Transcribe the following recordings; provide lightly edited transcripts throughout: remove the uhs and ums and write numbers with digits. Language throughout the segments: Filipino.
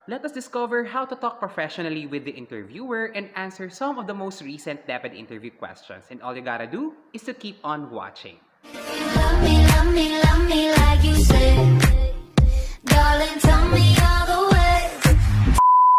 Let us discover how to talk professionally with the interviewer and answer some of the most recent Deped interview questions. And all you gotta do is to keep on watching. Love me like you said. Darling, tell me all the ways.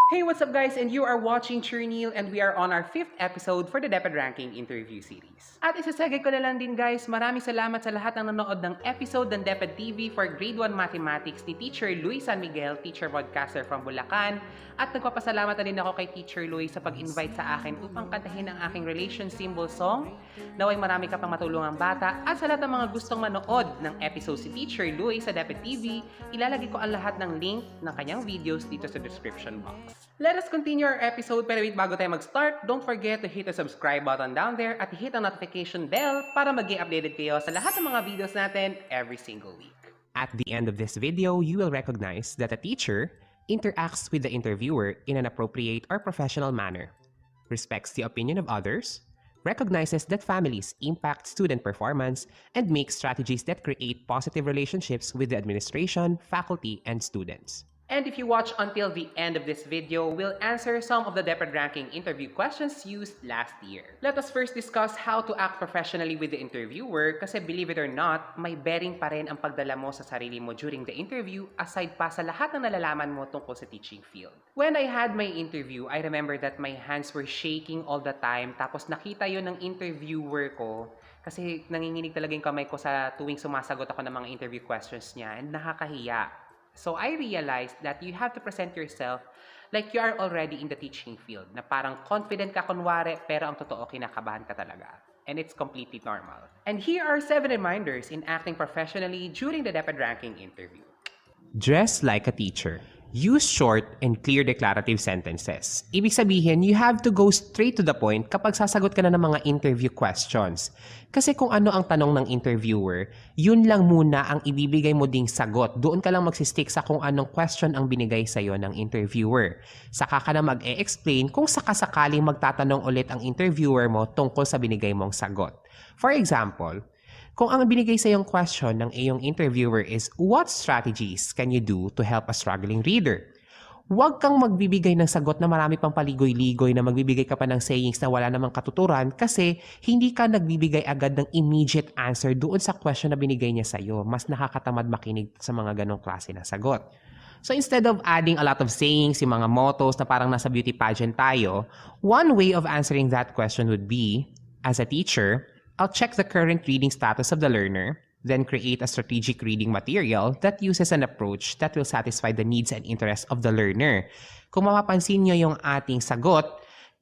Hey, what's up guys? And you are watching Niel and we are on our 5th episode for the Deped Ranking Interview series. At isasagay ko na lang din guys, maraming salamat sa lahat ng nanood ng episode ng Deped TV for Grade 1 Mathematics ni Teacher Luis San Miguel, teacher podcaster from Bulacan. At nagpapasalamat na din ako kay Teacher Luis sa pag-invite sa akin upang kantahin ang aking relation symbol song. Naway marami ka pang matulungang bata at sa lahat ng mga gustong manood ng episode si Teacher Luis sa Deped TV, ilalagay ko ang lahat ng link ng kanyang videos dito sa description box. Let us continue our episode, pero wait, bago tayo mag-start, don't forget to hit the subscribe button down there at hit ang notification bell para maging updated kayo sa lahat ng mga videos natin every single week. At the end of this video, you will recognize that a teacher interacts with the interviewer in an appropriate or professional manner, respects the opinion of others, recognizes that families impact student performance, and makes strategies that create positive relationships with the administration, faculty, and students. And if you watch until the end of this video, we'll answer some of the Deped Ranking interview questions used last year. Let us first discuss how to act professionally with the interviewer kasi believe it or not, may bearing pa rin ang pagdala mo sa sarili mo during the interview aside pa sa lahat ng nalalaman mo tungkol sa teaching field. When I had my interview, I remember that my hands were shaking all the time tapos nakita yon ng interviewer ko kasi nanginginig talaga yung kamay ko sa tuwing sumasagot ako ng mga interview questions niya and nakakahiya. So I realized that you have to present yourself like you are already in the teaching field, na parang confident ka kunwari, pero ang totoo kinakabahan ka talaga. And it's completely normal. And here are 7 reminders in acting professionally during the Deped Ranking interview. Dress like a teacher. Use short and clear declarative sentences. Ibig sabihin, you have to go straight to the point kapag sasagot ka na ng mga interview questions. Kasi kung ano ang tanong ng interviewer, yun lang muna ang ibibigay mo ding sagot. Doon ka lang magsistick sa kung anong question ang binigay sa'yo ng interviewer. Saka ka na mag-e-explain kung sakasakaling magtatanong ulit ang interviewer mo tungkol sa binigay mong sagot. For example, kung ang binigay sa iyong question ng iyong interviewer is, what strategies can you do to help a struggling reader? Huwag kang magbibigay ng sagot na marami pang paligoy-ligoy na magbibigay ka pa ng sayings na wala namang katuturan kasi hindi ka nagbibigay agad ng immediate answer doon sa question na binigay niya sa iyo. Mas nakakatamad makinig sa mga ganong klase na sagot. So instead of adding a lot of sayings, yung mga mottos na parang nasa beauty pageant tayo, one way of answering that question would be, as a teacher, I'll check the current reading status of the learner, then create a strategic reading material that uses an approach that will satisfy the needs and interests of the learner. Kung mapapansin nyo yung ating sagot,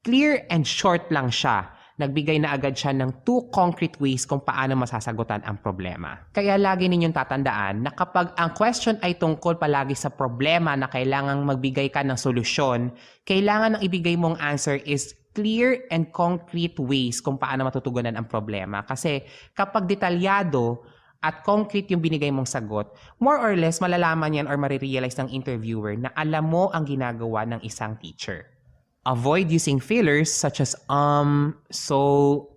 clear and short lang siya. Nagbigay na agad siya ng 2 concrete ways kung paano masasagutan ang problema. Kaya lagi ninyong tatandaan na kapag ang question ay tungkol palagi sa problema na kailangang magbigay ka ng solusyon, kailangan ang ibigay mong answer is clear and concrete ways kung paano matutugunan ang problema. Kasi kapag detalyado at concrete yung binigay mong sagot, more or less malalaman yan or marirealize ng interviewer na alam mo ang ginagawa ng isang teacher. Avoid using fillers such as so,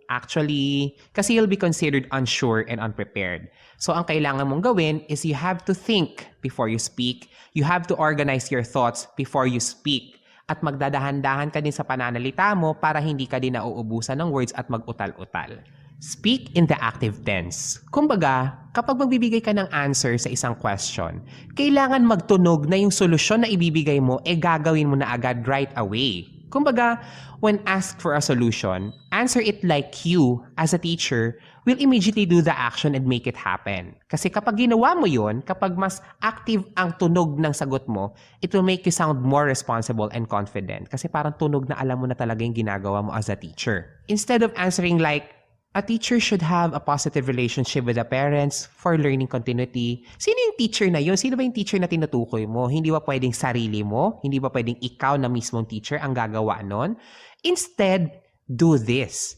actually, kasi you'll be considered unsure and unprepared. So ang kailangan mong gawin is you have to think before you speak. You have to organize your thoughts before you speak. At magdadahan-dahan ka din sa pananalita mo para hindi ka din nauubusan ng words at mag-utal-utal. Speak in the active tense. Kumbaga, kapag magbibigay ka ng answer sa isang question, kailangan magtunog na yung solusyon na ibibigay mo gagawin mo na agad right away. Kumbaga, when asked for a solution, answer it like you, as a teacher, will immediately do the action and make it happen. Kasi kapag ginawa mo yun, kapag mas active ang tunog ng sagot mo, it will make you sound more responsible and confident. Kasi parang tunog na alam mo na talaga yung ginagawa mo as a teacher. Instead of answering like, a teacher should have a positive relationship with the parents for learning continuity. Sino yung teacher na yun? Sino ba yung teacher na tinutukoy mo? Hindi ba pwedeng sarili mo? Hindi ba pwedeng ikaw na mismong teacher ang gagawa nun? Instead, do this.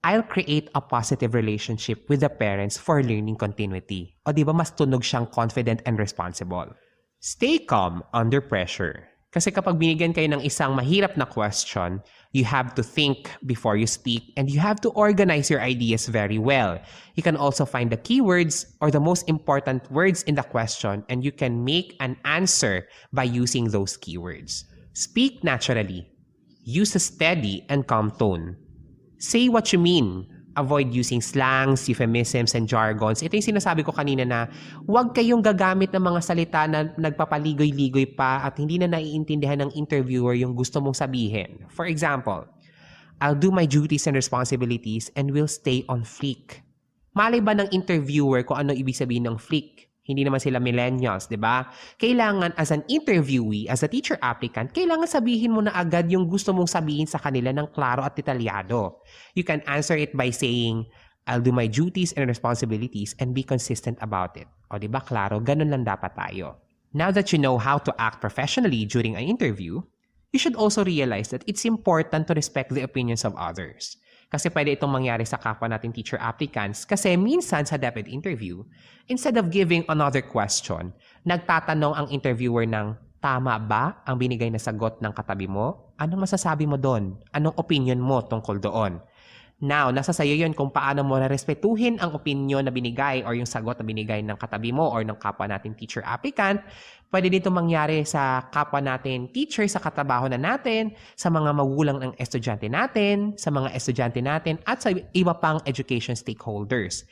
I'll create a positive relationship with the parents for learning continuity. O di ba mas tunog siyang confident and responsible? Stay calm under pressure. Kasi kapag binigyan kayo ng isang mahirap na question, you have to think before you speak and you have to organize your ideas very well. You can also find the keywords or the most important words in the question and you can make an answer by using those keywords. Speak naturally. Use a steady and calm tone. Say what you mean. Avoid using slangs, euphemisms, and jargons. Ito yung sinasabi ko kanina na huwag kayong gagamit ng mga salita na nagpapaligoy-ligoy pa at hindi na naiintindihan ng interviewer yung gusto mong sabihin. For example, I'll do my duties and responsibilities and will stay on fleek. Malay ba ng interviewer kung ano ibig sabihin ng fleek? Hindi naman sila millennials, di ba? Kailangan as an interviewee, as a teacher applicant, kailangan sabihin mo na agad yung gusto mong sabihin sa kanila ng klaro at detalyado. You can answer it by saying, I'll do my duties and responsibilities and be consistent about it. O di ba, klaro? Ganun lang dapat tayo. Now that you know how to act professionally during an interview, you should also realize that it's important to respect the opinions of others. Kasi pwede itong mangyari sa kapwa nating teacher applicants kasi minsan sa Deped interview, instead of giving another question, nagtatanong ang interviewer ng, tama ba ang binigay na sagot ng katabi mo? Anong masasabi mo doon? Anong opinion mo tungkol doon? Now, nasa sayo yun kung paano mo respetuhin ang opinion na binigay or yung sagot na binigay ng katabi mo or ng kapwa nating teacher applicant. Pwede dito mangyari sa kapwa natin teacher sa katrabaho na natin, sa mga magulang ng estudyante natin, sa mga estudyante natin, at sa iba pang education stakeholders.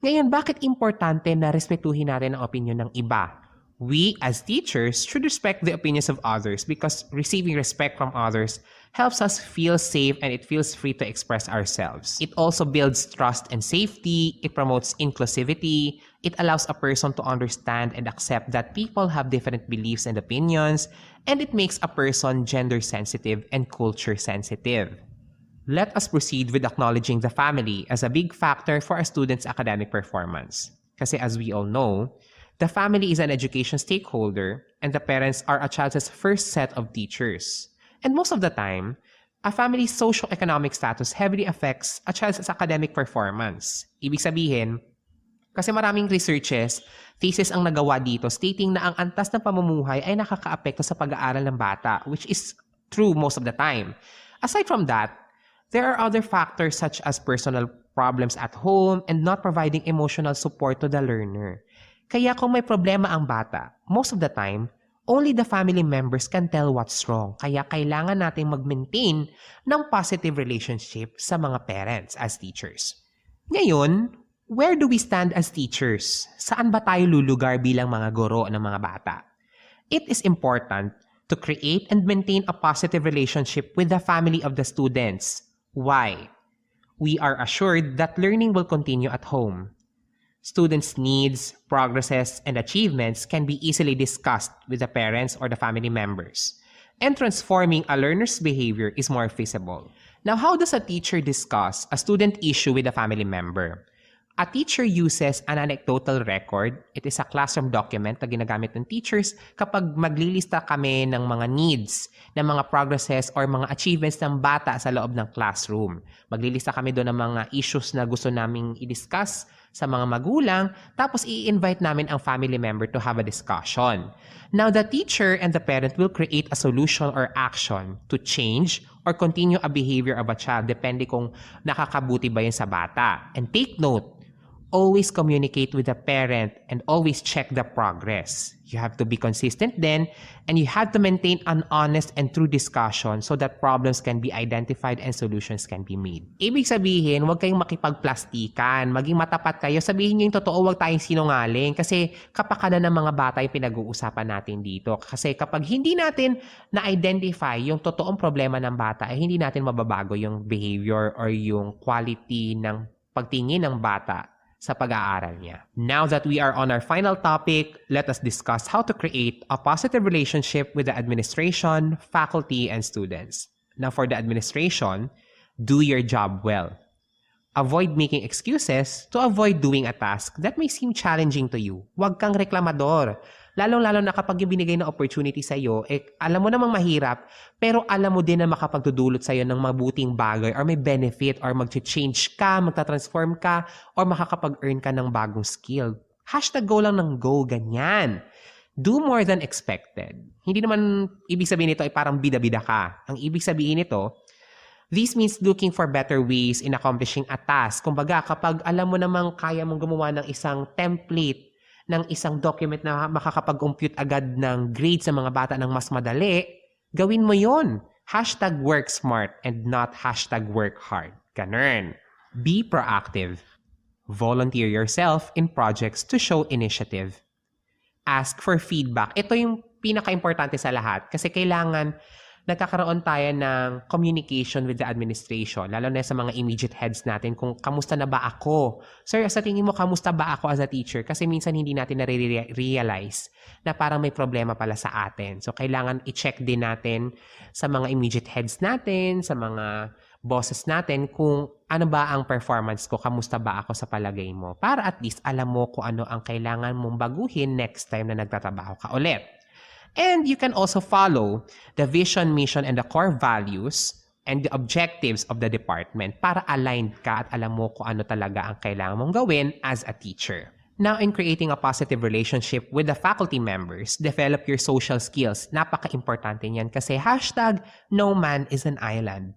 Ngayon, bakit importante na respetuhin natin ang opinion ng iba? We, as teachers, should respect the opinions of others because receiving respect from others helps us feel safe and it feels free to express ourselves. It also builds trust and safety. It promotes inclusivity. It allows a person to understand and accept that people have different beliefs and opinions, and it makes a person gender sensitive and culture sensitive. Let us proceed with acknowledging the family as a big factor for a student's academic performance. Kasi as we all know, the family is an education stakeholder and the parents are a child's first set of teachers. And most of the time, a family's socio-economic status heavily affects a child's academic performance. Ibig sabihin, kasi maraming researches, thesis ang nagawa dito stating na ang antas ng pamumuhay ay nakakaapekto sa pag-aaral ng bata, which is true most of the time. Aside from that, there are other factors such as personal problems at home and not providing emotional support to the learner. Kaya kung may problema ang bata, most of the time, only the family members can tell what's wrong. Kaya kailangan natin mag-maintain ng positive relationship sa mga parents as teachers. Ngayon, where do we stand as teachers? Saan ba tayo lulugar bilang mga guro ng mga bata? It is important to create and maintain a positive relationship with the family of the students. Why? We are assured that learning will continue at home. Students' needs, progresses, and achievements can be easily discussed with the parents or the family members. And transforming a learner's behavior is more feasible. Now, how does a teacher discuss a student issue with a family member? A teacher uses an anecdotal record. It is a classroom document na ginagamit ng teachers kapag maglilista kami ng mga needs, ng mga progresses or mga achievements ng bata sa loob ng classroom. Maglilista kami doon ng mga issues na gusto naming i-discuss sa mga magulang, tapos i-invite namin ang family member to have a discussion. Now, the teacher and the parent will create a solution or action to change or continue a behavior of a child depende kung nakakabuti ba yun sa bata. And take note, always communicate with the parent and always check the progress. You have to be consistent then, and you have to maintain an honest and true discussion so that problems can be identified and solutions can be made. Ibig sabihin, huwag kayong makipagplastikan, maging matapat kayo, sabihin niyo yung totoo, huwag tayong sinungaling kasi kapakanan ng mga bata yung pinag-uusapan natin dito. Kasi kapag hindi natin na-identify yung totoong problema ng bata, hindi natin mababago yung behavior or yung quality ng pagtingin ng bata sa pag-aaral niya. Now that we are on our final topic, let us discuss how to create a positive relationship with the administration, faculty, and students. Now for the administration, do your job well. Avoid making excuses to avoid doing a task that may seem challenging to you. Huwag kang reklamador. Lalong-lalo na kapag yung binigay na opportunity sa iyo, alam mo namang mahirap, pero alam mo din na makapagdudulot sa iyo ng mabuting bagay or may benefit or mag-change ka, magta-transform ka, or makakapag-earn ka ng bagong skill. Hashtag go lang ng go, ganyan. Do more than expected. Hindi naman ibig sabihin nito ay parang bida-bida ka. Ang ibig sabihin nito, this means looking for better ways in accomplishing a task. Kumbaga, kapag alam mo namang kaya mong gumawa ng isang template, ng isang document na makakapag-compute agad ng grade sa mga bata ng mas madali, gawin mo yon. #work smart and not #work hard. Ganun. Be proactive. Volunteer yourself in projects to show initiative. Ask for feedback. Ito yung pinaka-importante sa lahat kasi kailangan nagkakaroon tayo ng communication with the administration, lalo na sa mga immediate heads natin kung kamusta na ba ako. Sir, sa tingin mo, kamusta ba ako as a teacher? Kasi minsan hindi natin na-realize na parang may problema pala sa atin. So, kailangan i-check din natin sa mga immediate heads natin, sa mga bosses natin kung ano ba ang performance ko, kamusta ba ako sa palagay mo. Para at least alam mo kung ano ang kailangan mong baguhin next time na nagtatrabaho ka ulit. And you can also follow the vision, mission, and the core values and the objectives of the department para aligned ka at alam mo kung ano talaga ang kailangan mong gawin as a teacher. Now, in creating a positive relationship with the faculty members, develop your social skills. Napaka-importante niyan kasi #no man is an island.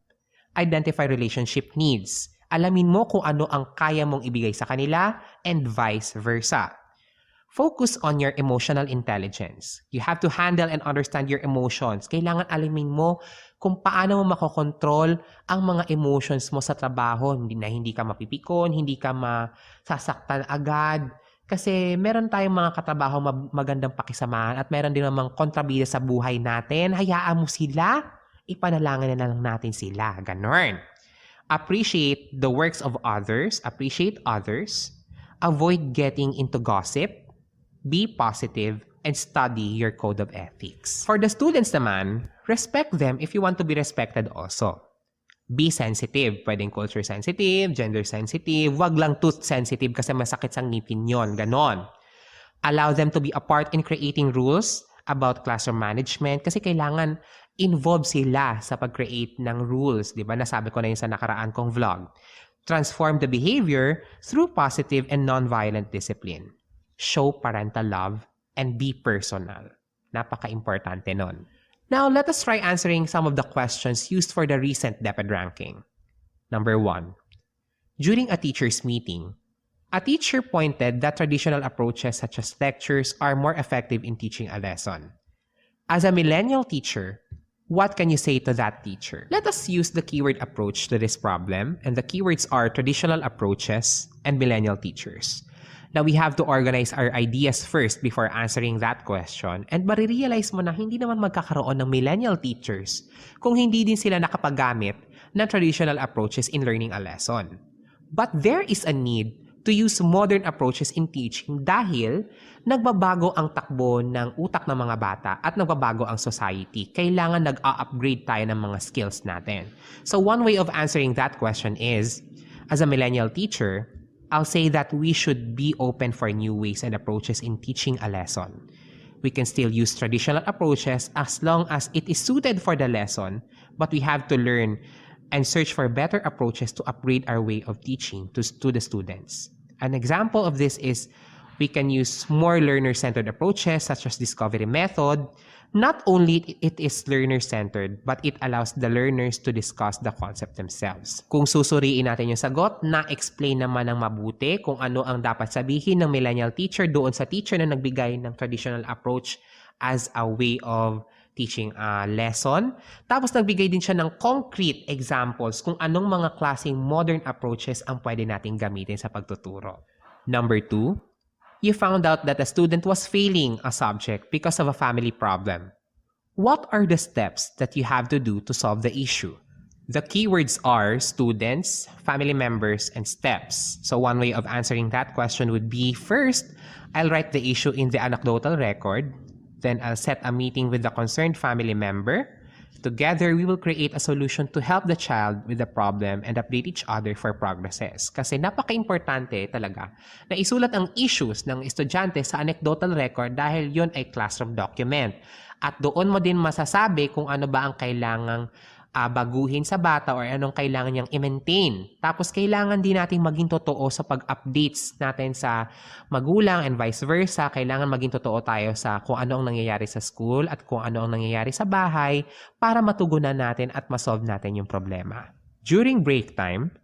Identify relationship needs. Alamin mo kung ano ang kaya mong ibigay sa kanila and vice versa. Focus on your emotional intelligence. You have to handle and understand your emotions. Kailangan alamin mo kung paano mo makokontrol ang mga emotions mo sa trabaho. Hindi ka mapipikon, hindi ka masasaktan agad. Kasi meron tayong mga katrabaho magandang pakisamahan at meron din namang kontrabida sa buhay natin. Hayaan mo sila. Ipanalangin na lang natin sila. Ganon. Appreciate the works of others. Appreciate others. Avoid getting into gossip. Be positive and study your code of ethics. For the students naman, respect them if you want to be respected also. Be sensitive. Pwedeng culture sensitive, gender sensitive. Wag lang tooth sensitive kasi masakit sa ngipin yon. Ganon. Allow them to be a part in creating rules about classroom management kasi kailangan involved sila sa pag-create ng rules. Diba? Nasabi ko na yun sa nakaraan kong vlog. Transform the behavior through positive and non-violent discipline. Show parental love and be personal. Napaka-importante nun. Now, let us try answering some of the questions used for the recent Deped ranking. Number 1. During a teacher's meeting, a teacher pointed that traditional approaches such as lectures are more effective in teaching a lesson. As a millennial teacher, what can you say to that teacher? Let us use the keyword approach to this problem, and the keywords are traditional approaches and millennial teachers. Now, we have to organize our ideas first before answering that question, and marirealize mo na hindi naman magkakaroon ng millennial teachers kung hindi din sila nakapagamit ng traditional approaches in learning a lesson. But there is a need to use modern approaches in teaching dahil nagbabago ang takbo ng utak ng mga bata at nagbabago ang society. Kailangan nag-upgrade tayo ng mga skills natin. So one way of answering that question is, as a millennial teacher, I'll say that we should be open for new ways and approaches in teaching a lesson. We can still use traditional approaches as long as it is suited for the lesson, but we have to learn and search for better approaches to upgrade our way of teaching to the students. An example of this is we can use more learner-centered approaches such as discovery method. Not only it is learner-centered, but it allows the learners to discuss the concept themselves. Kung susuriin natin yung sagot, na-explain naman ng mabuti kung ano ang dapat sabihin ng millennial teacher doon sa teacher na nagbigay ng traditional approach as a way of teaching a lesson. Tapos nagbigay din siya ng concrete examples kung anong mga klaseng modern approaches ang pwede nating gamitin sa pagtuturo. Number 2, you found out that a student was failing a subject because of a family problem. What are the steps that you have to do to solve the issue? The keywords are students, family members, and steps. So one way of answering that question would be, first, I'll write the issue in the anecdotal record. Then I'll set a meeting with the concerned family member. Together, we will create a solution to help the child with the problem and update each other for progresses. Kasi napaka-importante talaga na isulat ang issues ng estudyante sa anecdotal record dahil yon ay classroom document. At doon mo din masasabi kung ano ba ang kailangang baguhin sa bata or anong kailangan niyang i-maintain. Tapos kailangan din nating maging totoo sa pag-updates natin sa magulang and vice versa. Kailangan maging totoo tayo sa kung ano ang nangyayari sa school at kung ano ang nangyayari sa bahay para matugunan natin at masolve natin yung problema. During break time,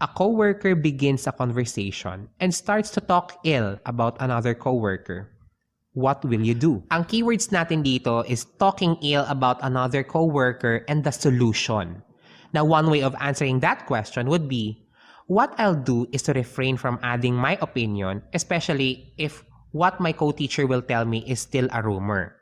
a coworker begins a conversation and starts to talk ill about another coworker. What will you do? Ang keywords natin dito is talking ill about another coworker and the solution. Now, one way of answering that question would be, what I'll do is to refrain from adding my opinion, especially if what my co-teacher will tell me is still a rumor.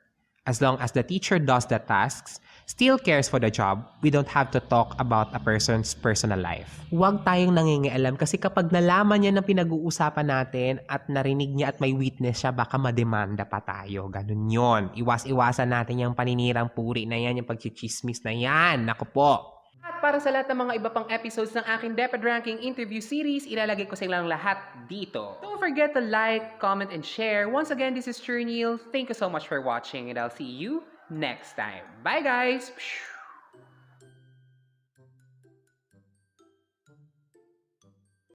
As long as the teacher does the tasks, still cares for the job, we don't have to talk about a person's personal life. Huwag tayong nangingialam kasi kapag nalaman niya ng pinag-uusapan natin at narinig niya at may witness siya, baka mademanda pa tayo. Ganun yon. Iwas-iwasan natin yung paninirang puri na yan, yung pagchichismis na yan. Naku po. At para sa lahat ng mga iba pang episodes ng aking Deped Ranking Interview series, ilalagay ko silang lahat dito. Don't forget to like, comment, and share. Once again, this is Niel. Thank you so much for watching and I'll see you next time. Bye guys!